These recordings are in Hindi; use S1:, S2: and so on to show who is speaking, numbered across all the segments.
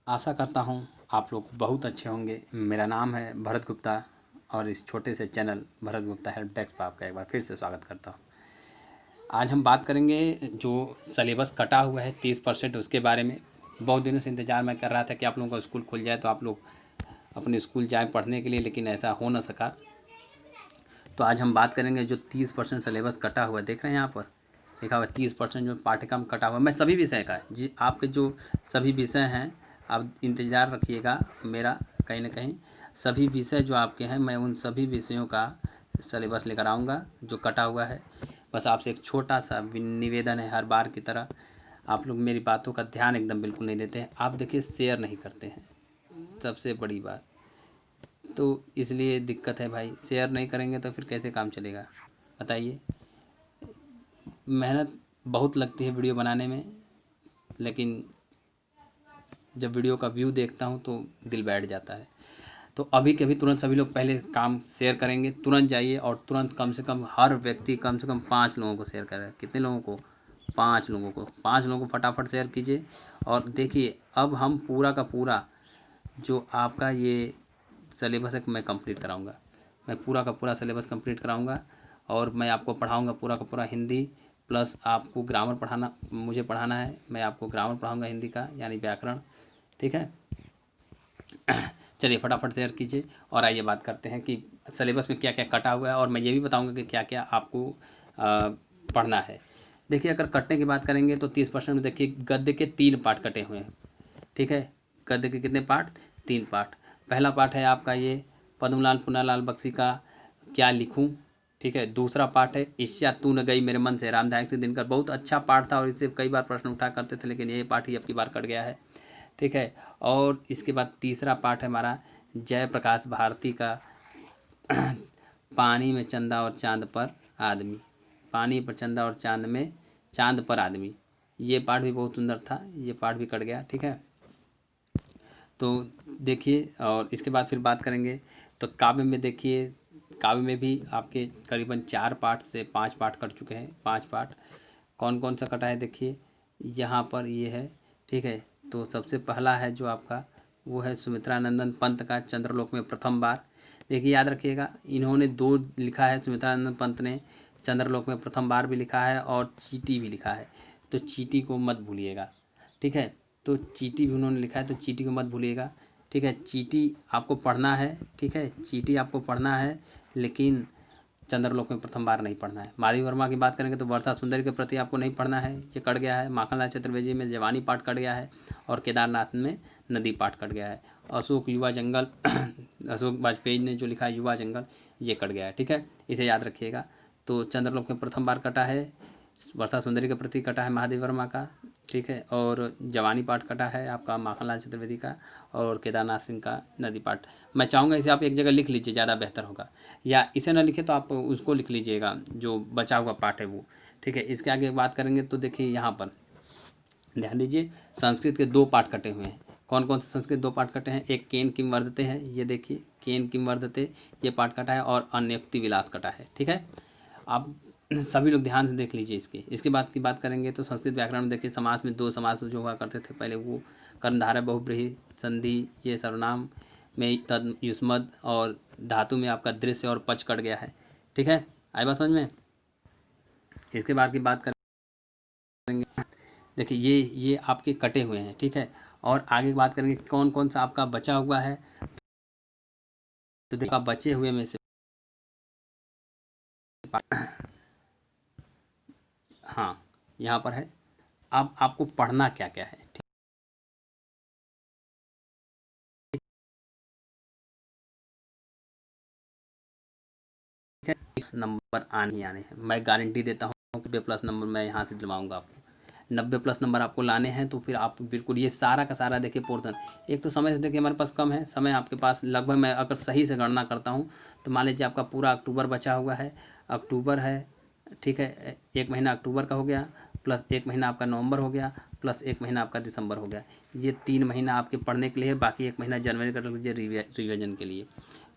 S1: आशा करता हूँ आप लोग बहुत अच्छे होंगे। मेरा नाम है भरत गुप्ता और इस छोटे से channel Bharat Gupta help desk पर आपका एक बार फिर से स्वागत करता हूँ। आज हम बात करेंगे जो सिलेबस कटा हुआ है 30% उसके बारे में। बहुत दिनों से इंतज़ार मैं कर रहा था कि आप लोगों का स्कूल खुल जाए तो आप लोग अपने स्कूल जाएँ पढ़ने के लिए, लेकिन ऐसा हो ना सका। तो आज हम बात करेंगे जो 30% सिलेबस कटा हुआ है, देख रहे हैं यहाँ पर लिखा हुआ है 30% जो पाठ्यक्रम कटा हुआ है। मैं सभी विषय का जी आपके जो सभी विषय हैं आप इंतज़ार रखिएगा मेरा, कहीं ना कहीं सभी विषय जो आपके हैं मैं उन सभी विषयों का सिलेबस लेकर आऊँगा जो कटा हुआ है। बस आपसे एक छोटा सा निवेदन है, हर बार की तरह आप लोग मेरी बातों का ध्यान एकदम बिल्कुल नहीं देते हैं। आप देखिए शेयर नहीं करते हैं, सबसे बड़ी बात तो इसलिए दिक्कत है भाई। शेयर नहीं करेंगे तो फिर कैसे काम चलेगा बताइए। मेहनत बहुत लगती है वीडियो बनाने में, लेकिन जब वीडियो का व्यू देखता हूँ तो दिल बैठ जाता है। तो अभी के अभी तुरंत सभी लोग पहले काम शेयर करेंगे, तुरंत जाइए और तुरंत कम से कम हर व्यक्ति कम से कम 5 लोगों को शेयर करें। कितने लोगों को? 5 लोगों को। 5 लोगों को फटाफट शेयर कीजिए। और देखिए अब हम पूरा का पूरा जो आपका ये सिलेबस है मैं कंप्लीट कराऊंगा। मैं पूरा का पूरा सिलेबस कंप्लीट कराऊंगा और मैं आपको पढ़ाऊंगा पूरा का पूरा हिंदी प्लस आपको ग्रामर पढ़ाना, मुझे पढ़ाना है। मैं आपको ग्रामर पढ़ाऊंगा हिंदी का, यानी व्याकरण। ठीक है, चलिए फटाफट शेयर कीजिए और आइए बात करते हैं कि सिलेबस में क्या क्या कटा हुआ है और मैं ये भी बताऊंगा कि क्या क्या आपको पढ़ना है। देखिए अगर कटने की बात करेंगे तो 30% में देखिए गद्य के 3 पार्ट कटे हुए हैं। ठीक है, गद्य के कितने पार्ट? 3 पार्ट। पहला पार्ट है आपका ये पद्मलाल पुन्नालाल बख्शी का क्या लिखूं। ठीक है, दूसरा पार्ट है ईर्ष्या तू न गई मेरे मन से, रामधारी सिंह दिनकर। बहुत अच्छा पार्ट था और इससे कई बार प्रश्न उठा करते थे, लेकिन ये पार्ट ही अब की बार कट गया है। ठीक है, और इसके बाद तीसरा पार्ट है हमारा जयप्रकाश भारती का पानी में चंदा और चांद पर आदमी। पानी पर चंदा और चांद में चांद पर आदमी, ये पार्ट भी बहुत सुंदर था, ये पार्ट भी कट गया। ठीक है, तो देखिए और इसके बाद फिर बात करेंगे तो काव्य में देखिए, काव्य में भी आपके करीबन 4 पार्ट से 5 पार्ट कट चुके हैं। 5 पार्ट कौन कौन सा कटा है देखिए यहाँ पर ये है। ठीक है, तो सबसे पहला है जो आपका वो है सुमित्रानंदन पंत का चंद्रलोक में प्रथम बार। देखिए याद रखिएगा इन्होंने 2 लिखा है, सुमित्रानंदन पंत ने चंद्रलोक में प्रथम बार भी लिखा है और चीटी भी लिखा है, तो चीटी को मत भूलिएगा। ठीक है, तो चीटी भी उन्होंने लिखा है, तो चीटी को मत भूलिएगा। ठीक है, चीटी आपको पढ़ना है। ठीक है, चीटी आपको पढ़ना है, लेकिन चंद्रलोक में प्रथम बार नहीं पढ़ना है। माधवी वर्मा की बात करेंगे तो वर्षा सुंदरी के प्रति आपको नहीं पढ़ना है, ये कट गया है। माखनलाल चतुर्वेदी में जवानी पाठ कट गया है और केदारनाथ में नदी पाठ कट गया है। अशोक युवा जंगल अशोक वाजपेयी ने जो लिखा है युवा जंगल, ये कट गया है। ठीक है, इसे याद रखिएगा। तो चंद्रलोक में प्रथम बार कटा है, वर्षा सुंदरी के प्रति कटा है महादेव वर्मा का। ठीक है, और जवानी पाठ कटा है आपका माखनलाल चतुर्वेदी का और केदारनाथ सिंह का नदी पाठ। मैं चाहूँगा इसे आप एक जगह लिख लीजिए, ज़्यादा बेहतर होगा, या इसे ना लिखे तो आप उसको लिख लीजिएगा जो बचा हुआ पाठ है वो। ठीक है, इसके आगे बात करेंगे तो देखिए यहाँ पर ध्यान दीजिए संस्कृत के 2 पाठ कटे हुए हैं। कौन कौन से संस्कृत 2 पाठ कटे हैं? एक केन किम वर्धते हैं, ये देखिए केन किम वर्धते, ये पाठ कटा है, और अन्योक्ति विलास कटा है। ठीक है, आप सभी लोग ध्यान से देख लीजिए। इसके बाद की बात करेंगे तो संस्कृत व्याकरण में देखिए समास में 2 समास जो हुआ करते थे पहले, वो कर्णधारय बहुब्रीहि संधि, ये सर्वनाम में तद युष्मद, और धातु में आपका दृश्य और पच कट गया है। ठीक है, आई बात समझ में? इसके बाद की बात करेंगे, देखिए ये आपके कटे हुए हैं। ठीक है, और आगे की बात करेंगे कौन कौन सा आपका बचा हुआ है। तो देखा बचे हुए में से हाँ यहाँ पर है, अब आपको पढ़ना क्या क्या है। ठीक है, 20 नंबर आने ही आने हैं, मैं गारंटी देता हूँ कि 90+ नंबर मैं यहाँ से दिलवाऊंगा आपको। 90+ नंबर आपको लाने हैं तो फिर आप बिल्कुल ये सारा का सारा देखिए पोर्शन। एक तो समय से देखिए हमारे पास कम है समय, आपके पास लगभग मैं अगर सही से गणना करता हूँ तो मान लीजिए आपका पूरा अक्टूबर बचा हुआ है। अक्टूबर है, ठीक है, 1 महीना अक्टूबर का हो गया, प्लस 1 महीना आपका नवंबर हो गया, प्लस 1 महीना आपका दिसंबर हो गया। ये 3 महीना आपके पढ़ने के लिए है, बाकी 1 महीना जनवरी का रख लीजिए रिवीजन के लिए।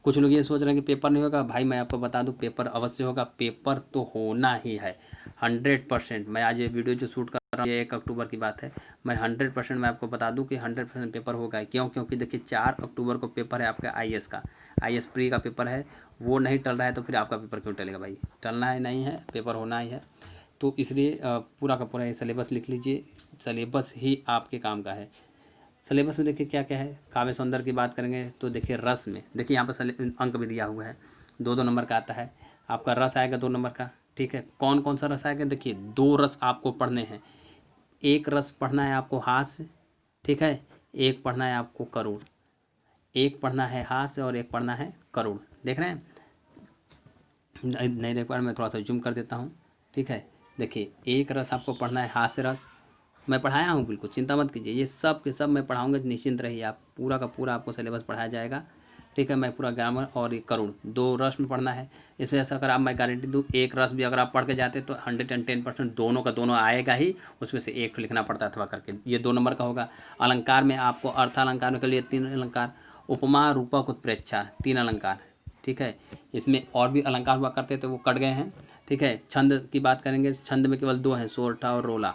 S1: कुछ लोग ये सोच रहे हैं कि पेपर नहीं होगा। भाई मैं आपको बता दूं, पेपर अवश्य होगा, पेपर तो होना ही है 100%। मैं आज ये वीडियो जो शूट कर रहा हूँ, ये 1 अक्टूबर की बात है, मैं 100% मैं आपको बता दूं कि 100% पेपर होगा। क्यों? क्योंकि देखिए 4 अक्टूबर को पेपर है आपका IAS का, IAS प्री का पेपर है, वो नहीं टल रहा है तो फिर आपका पेपर क्यों टलेगा भाई? टलना है नहीं है, पेपर होना ही है। तो इसलिए पूरा का पूरा ये सिलेबस लिख लीजिए, सिलेबस ही आपके काम का है। सिलेबस में देखिए क्या क्या है। काव्य सौंदर्य की बात करेंगे तो देखिए रस में, देखिए यहाँ पर अंक भी दिया हुआ है, 2-2 नंबर का आता है आपका। रस आएगा 2 नंबर का, ठीक है। कौन कौन सा रस आएगा? देखिए 2 रस आपको पढ़ने हैं। एक रस पढ़ना है आपको हास्य, ठीक है, एक पढ़ना है आपको करुण। एक पढ़ना है हास्य और एक पढ़ना है करुण। देख रहे हैं? नहीं देख पा रहे, मैं थोड़ा सा जूम कर देता हूँ, ठीक है। देखिए एक रस आपको पढ़ना है हास्य रस, मैं पढ़ाया हूँ, बिल्कुल चिंता मत कीजिए, ये सब के सब मैं पढ़ाऊँगा, निश्चिंत रहिए आप। पूरा का पूरा आपको सिलेबस पढ़ाया जाएगा, ठीक है। मैं पूरा ग्रामर और ये करुण 2 रस में पढ़ना है। इसमें ऐसा अगर आप, मैं गारंटी दूँ, एक रस भी अगर आप पढ़ के जाते तो 110% दोनों का दोनों आएगा ही, उसमें से एक लिखना पड़ता है अथवा करके। ये 2 नंबर का होगा। अलंकार में आपको अर्थालंकार में के लिए 3 अलंकार, उपमा रूपक उत्प्रेक्षा 3 अलंकार, ठीक है। इसमें और भी अलंकार हुआ करते थे, वो कट गए हैं, ठीक है। छंद की बात करेंगे, छंद में केवल 2 हैं, सोरठा और रोला,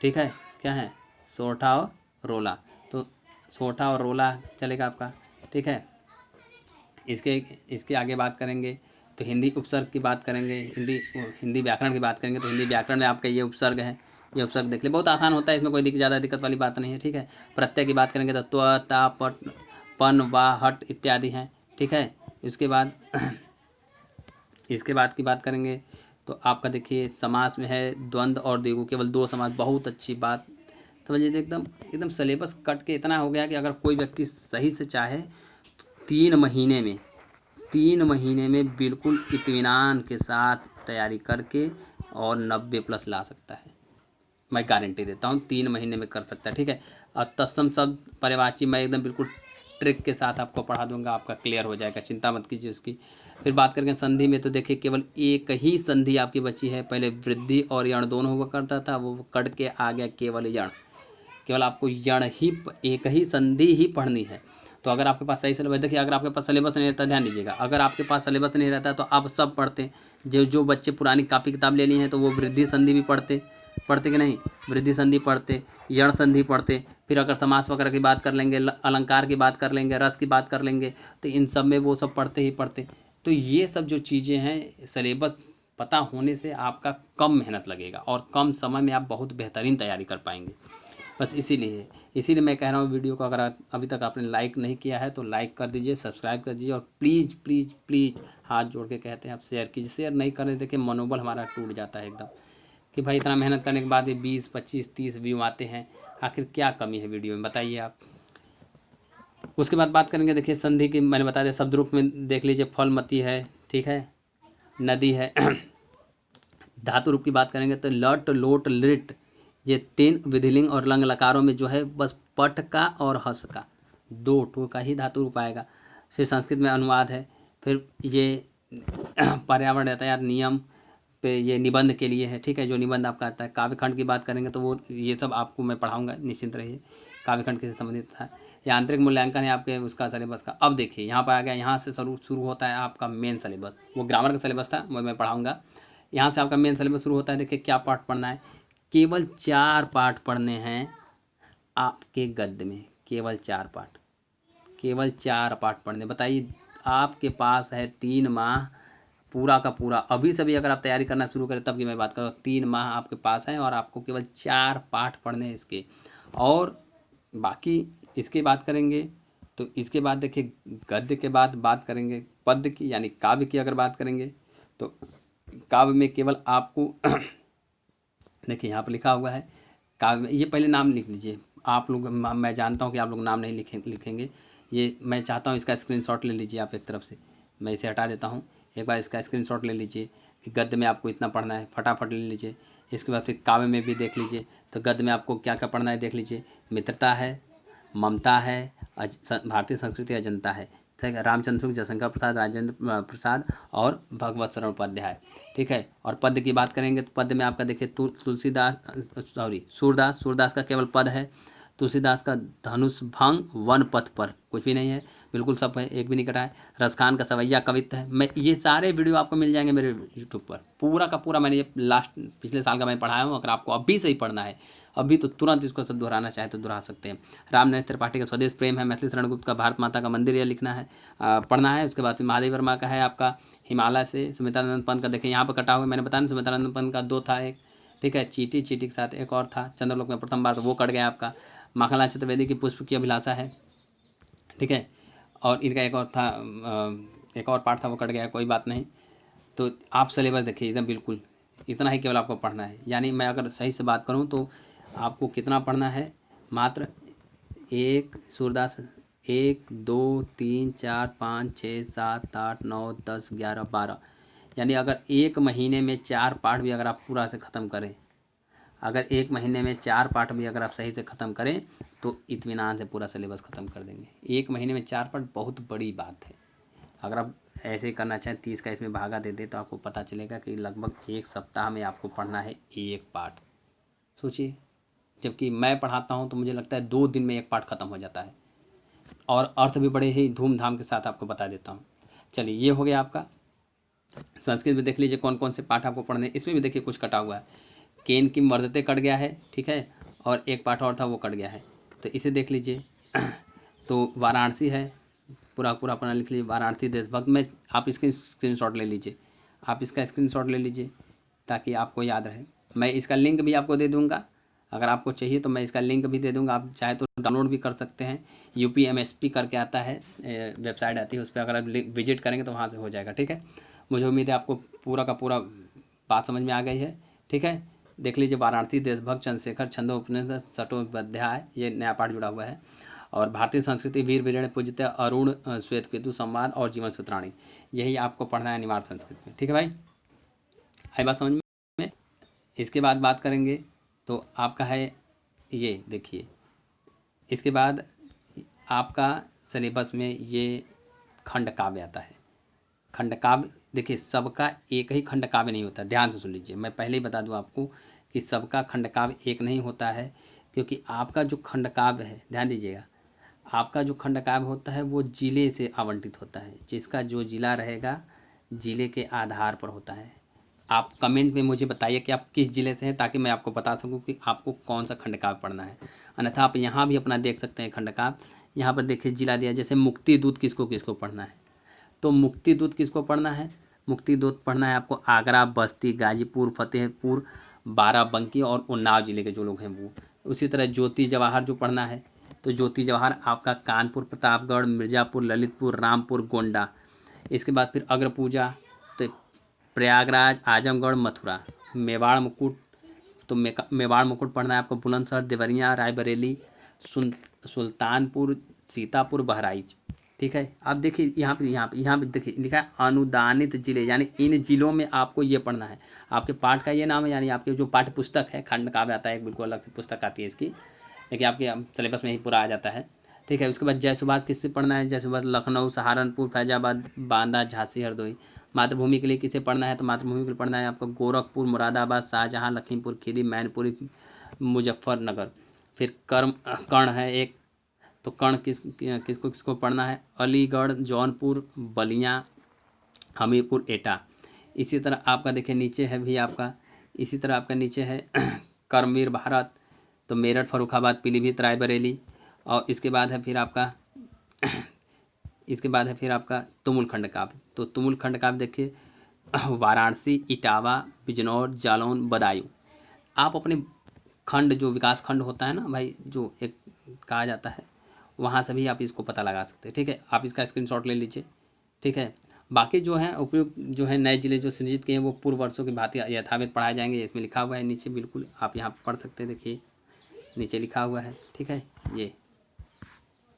S1: ठीक है। क्या है? सोरठा और रोला। तो सोरठा और रोला चलेगा आपका, ठीक है। इसके आगे बात करेंगे तो हिंदी उपसर्ग की बात करेंगे, हिंदी व्याकरण की बात करेंगे तो हिंदी व्याकरण में आपका ये उपसर्ग है, ये उपसर्ग देख ले, बहुत आसान होता है, इसमें कोई ज़्यादा दिक्कत वाली बात नहीं है, ठीक है। प्रत्यय की बात करेंगे तो त्व, ता, पट, पन, वा, हट इत्यादि हैं, ठीक है। इसके बाद की बात करेंगे तो आपका देखिए समास में है द्वंद्व और द्विगु, केवल 2 समास। बहुत अच्छी बात, समझिए एकदम एकदम सिलेबस कट के इतना हो गया कि अगर कोई व्यक्ति सही से चाहे तो 3 महीने में बिल्कुल इत्मीनान के साथ तैयारी करके और 90+ ला सकता है। मैं गारंटी देता हूँ 3 महीने में कर सकता है, ठीक है। और तत्सम शब्द पर्यायवाची मैं एकदम बिल्कुल ट्रिक के साथ आपको पढ़ा दूंगा, आपका क्लियर हो जाएगा, चिंता मत कीजिए उसकी। फिर बात करेंगे संधि में तो देखिए केवल एक ही संधि आपकी बची है। पहले वृद्धि और यण दोनों हुआ करता था, वो कट के आ गया केवल यण। केवल आपको यण ही, एक ही संधि ही पढ़नी है। तो अगर आपके पास सही सिलेबस, देखिए अगर आपके पास सिलेबस नहीं रहता, ध्यान दीजिएगा, अगर आपके पास सिलेबस नहीं रहता तो आप सब पढ़ते। जो बच्चे पुरानी कापी किताब ले ली हैं तो वो वृद्धि संधि भी पढ़ते कि नहीं, वृद्धि संधि पढ़ते, यण संधि पढ़ते। फिर अगर समास वगैरह की बात कर लेंगे, अलंकार की बात कर लेंगे, रस की बात कर लेंगे, तो इन सब में वो सब पढ़ते ही पढ़ते। तो ये सब जो चीज़ें हैं, सिलेबस पता होने से आपका कम मेहनत लगेगा और कम समय में आप बहुत बेहतरीन तैयारी कर पाएंगे। बस इसीलिए मैं कह रहा हूँ, वीडियो को अगर अभी तक आपने लाइक नहीं किया है तो लाइक कर दीजिए, सब्सक्राइब कर दीजिए, और प्लीज़ प्लीज़ प्लीज़ हाथ जोड़ के कहते हैं आप शेयर कीजिए। शेयर नहीं करें, देखिए मनोबल हमारा टूट जाता है एकदम, कि भाई इतना मेहनत करने के बाद भी 20, 25, 30 व्यू आते हैं, आखिर क्या कमी है वीडियो में, बताइए आप। उसके बाद बात करेंगे, देखिए संधि की मैंने बता दिया, शब्द रूप में देख लीजिए, फलमती है, ठीक है, नदी है। धातु रूप की बात करेंगे तो लट, लोट, लिट, ये 3 विधिलिंग और लंग लकारों में जो है बस पट का और हस का 2 टू का ही धातु रूप आएगा। फिर संस्कृत में अनुवाद है। फिर ये पर्यावरण यातायात नियम पे ये निबंध के लिए है, ठीक है, जो निबंध आपका आता है। काव्यखंड की बात करेंगे तो वो ये सब आपको मैं पढ़ाऊंगा, निश्चिंत रहिए। काव्यखंड से संबंधित है। ये आंतरिक मूल्यांकन है आपके उसका सिलेबस का। अब देखिए यहाँ पर आ गया, यहाँ से शुरू होता है आपका मेन सिलेबस। वो ग्रामर का सिलेबस था, वो मैं पढ़ाऊँगा। यहाँ से आपका मेन सिलेबस शुरू होता है। देखिए क्या पाठ पढ़ना है, केवल 4 पाठ पढ़ने हैं आपके गद्य में, केवल 4 पाठ, केवल 4 पाठ पढ़ने। बताइए आपके पास है 3 माह पूरा का पूरा, अभी से भी अगर आप तैयारी करना शुरू करें तब की मैं बात करूँ, 3 माह आपके पास है और आपको केवल 4 पाठ पढ़ने हैं इसके। और बाकी इसके बात करेंगे तो इसके बाद देखिए गद्य के बाद बात करेंगे पद्य की, यानी काव्य की अगर बात करेंगे तो काव्य में केवल आपको देखिए यहाँ पर लिखा हुआ है काव्य, ये पहले नाम लिख लीजिए आप लोग। मैं जानता हूँ कि आप लोग नाम नहीं लिखेंगे, ये मैं चाहता हूँ इसका स्क्रीनशॉट ले लीजिए आप एक तरफ से। मैं इसे हटा देता हूँ, एक बार इसका स्क्रीनशॉट ले लीजिए कि गद्य में आपको इतना पढ़ना है, फटाफट ले लीजिए। इसके बाद फिर काव्य में भी देख लीजिए, तो गद्य में आपको क्या क्या पढ़ना है देख लीजिए। मित्रता है, ममता है, भारतीय संस्कृति अजंता है, ठीक है, रामचंद्र शुक्ल, जयशंकर प्रसाद, राजेंद्र प्रसाद और भगवत शरण उपाध्याय, ठीक है। और पद्य की बात करेंगे तो पद्य में आपका देखिए तुलसीदास, सूरदास का केवल पद है। तुलसीदास का धनुष भंग वन पथ पर, कुछ भी नहीं है, बिल्कुल सब है, एक भी नहीं कटा है। रसखान का सवैया कवित्त है। मैं ये सारे वीडियो आपको मिल जाएंगे मेरे यूट्यूब पर, पूरा का पूरा मैंने ये लास्ट पिछले साल का मैं पढ़ाया हूँ। अगर आपको अभी से ही पढ़ना है, अभी तो तुरंत इसको सब दोहराना चाहे तो दोहरा सकते हैं। रामनरेश त्रिपाठी का स्वदेश प्रेम है। मैथिली शरण गुप्त का भारत माता का मंदिर, यह लिखना है, पढ़ना है। उसके बाद फिर महादेव वर्मा का है आपका हिमालय से। सुमित्रानंद पंत का देखिए यहाँ पर कटा हुआ, मैंने बताया ना, सुमित्रानंद पंत का 2 था एक, ठीक है। चीटी के साथ एक और था, चंद्रलोक में प्रथम बार, तो वो कट गया आपका। माखनलाल चतुर्वेदी की पुष्प की अभिलाषा है, ठीक है। और इनका एक और था, एक और पार्ट था, वो कट गया, कोई बात नहीं। तो आप सिलेबस देखिए एकदम बिल्कुल इतना ही केवल आपको पढ़ना है। यानी मैं अगर सही से बात करूं तो आपको कितना पढ़ना है, मात्र सूरदास 1 2 3 4 5 6 7 8 9 10 11 12, यानी अगर 1 महीने में 4 पाठ भी अगर आप पूरा से ख़त्म करें, अगर 1 महीने में 4 पाठ भी अगर आप सही से ख़त्म करें तो इत्मीनान से पूरा सिलेबस ख़त्म कर देंगे। 1 महीने में 4 पाठ बहुत बड़ी बात है। अगर आप ऐसे करना चाहें 30 का इसमें भागा दे दें तो आपको पता चलेगा कि लगभग 1 सप्ताह में आपको पढ़ना है 1 पाठ। सोचिए, जबकि मैं पढ़ाता हूँ तो मुझे लगता है 2 दिन में 1 पाठ ख़त्म हो जाता है, और अर्थ भी बड़े ही धूमधाम के साथ आपको बता देता हूँ। चलिए, ये हो गया आपका। संस्कृत में देख लीजिए कौन कौन से पाठ आपको पढ़ने, इसमें भी देखिए कुछ कटा हुआ है। केन की मर्दते कट गया है, ठीक है, और एक पाठ और था वो कट गया है, तो इसे देख लीजिए। तो वाराणसी है, पूरा पूरा अपना लिख लीजिए, वाराणसी देशभक्त में। आप इसका स्क्रीनशॉट ले लीजिए, आप इसका स्क्रीनशॉट ले लीजिए ताकि आपको याद रहे। मैं इसका लिंक भी आपको दे दूंगा, अगर आपको चाहिए तो मैं इसका लिंक भी दे दूंगा, आप चाहे तो डाउनलोड भी कर सकते हैं। UPMSP करके आता है, वेबसाइट आती है, उस पर अगर आप विजिट करेंगे तो वहाँ से हो जाएगा, ठीक है। मुझे उम्मीद है आपको पूरा का पूरा बात समझ में आ गई है, ठीक है। देख लीजिए, वाराणसी देशभक्त चंद्रशेखर छंदोपनिषद चट्टोपाध्याय, ये नया पाठ जुड़ा हुआ है। और भारतीय संस्कृति वीर वीरण पूजित अरुण श्वेतकेतु संवाद और जीवन सूत्राणी, यही आपको पढ़ना है अनिवार्य संस्कृत में, ठीक है भाई। आई बात समझ में। इसके बाद बात करेंगे तो आपका है, ये देखिए, इसके बाद आपका सिलेबस में ये खंड काव्य आता है। खंड काव्य देखिए, सबका एक ही खंड काव्य नहीं होता, ध्यान से सुन लीजिए। मैं पहले ही बता दूं आपको कि सबका खंड काव्य एक नहीं होता है, क्योंकि आपका जो खंड काव्य है, ध्यान दीजिएगा, आपका जो खंड काव्य होता है वो जिले से आवंटित होता है। जिसका जो जिला रहेगा, जिले के आधार पर होता है। आप कमेंट में मुझे बताइए कि आप किस जिले से हैं, ताकि मैं आपको बता सकूं कि आपको कौन सा खंड काव्य पढ़ना है। अन्यथा आप यहाँ भी अपना देख सकते हैं खंड काव्य। यहाँ पर देखिए जिला दिया, जैसे मुक्ति दूत किसको किसको पढ़ना है, तो मुक्ति दूत किसको पढ़ना है, मुक्ति दूत पढ़ना है आपको आगरा, बस्ती, गाजीपुर, फतेहपुर, बाराबंकी और उन्नाव जिले के जो लोग हैं वो। उसी तरह ज्योति जवाहर जो पढ़ना है, तो ज्योति जवाहर आपका कानपुर, प्रतापगढ़, मिर्ज़ापुर, ललितपुर, रामपुर, गोंडा। इसके बाद फिर अग्र पूजा, तो प्रयागराज, आजमगढ़, मथुरा। मेवाड़ मुकुट, तो मेवाड़ मुकुट पढ़ना है आपको बुलंदशहर, देवरिया, रायबरेली, सुल्तानपुर, सीतापुर, बहराइच, ठीक है। अब देखिए यहाँ पे देखिए लिखा है अनुदानित जिले, यानी इन जिलों में आपको ये पढ़ना है। आपके पाठ का ये नाम है, यानी आपके जो पाठ्य पुस्तक है, खंड काव्य आता है, एक बिल्कुल अलग से पुस्तक आती है इसकी, लेकिन आपके सिलेबस में ही पूरा आ जाता है, ठीक है। उसके बाद जय सुभाष किससे पढ़ना है, जय सुभाष लखनऊ, सहारनपुर, फैजाबाद, बांदा, झांसी, हरदोई। मातृभूमि के लिए किसे पढ़ना है, तो मातृभूमि के लिए पढ़ना है आपको गोरखपुर, मुरादाबाद, शाहजहाँ, लखीमपुर खीरी, मैनपुरी, मुजफ्फरनगर। फिर कर्ण है एक, तो कर्ण किसको किसको पढ़ना है, अलीगढ़, जौनपुर, बलिया, हमीरपुर, एटा। इसी तरह आपका देखिए नीचे है भी आपका, इसी तरह आपका नीचे है कर्मवीर भारत, तो मेरठ, फर्रुखाबाद, पीलीभीत, रायबरेली। और इसके बाद है फिर आपका इसके बाद है फिर आपका तुमुल खंड काव्य। तो तुमुल खंड काव्य देखिए वाराणसी, इटावा, बिजनौर, जालौन, बदायूं। आप अपने खंड, जो विकास खंड होता है ना भाई, जो एक कहा जाता है, वहाँ से भी आप इसको पता लगा सकते हैं, ठीक है। आप इसका स्क्रीनशॉट ले लीजिए, ठीक है। बाकी जो है उपयुक्त जो है नए जिले जो सृजित किए हैं वो पूर्व वर्षों की भांति यथावत पढ़ाए जाएंगे, इसमें लिखा हुआ है नीचे, बिल्कुल आप यहाँ पढ़ सकते हैं, देखिए नीचे लिखा हुआ है, ठीक है ये,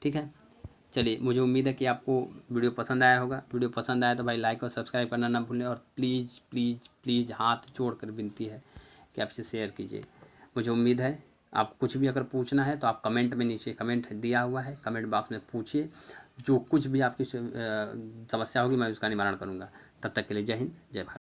S1: ठीक है। चलिए, मुझे उम्मीद है कि आपको वीडियो पसंद आया होगा। वीडियो पसंद आया तो भाई लाइक और सब्सक्राइब करना ना भूलें, और प्लीज़ प्लीज़ प्लीज़ हाथ जोड़ कर विनती है कि आप इसे शेयर कीजिए। मुझे उम्मीद है आपको कुछ भी अगर पूछना है तो आप कमेंट में, नीचे कमेंट दिया हुआ है, कमेंट बॉक्स में पूछिए, जो कुछ भी आपकी समस्या होगी मैं उसका निवारण करूँगा। तब तक के लिए जय हिंद, जय भारत।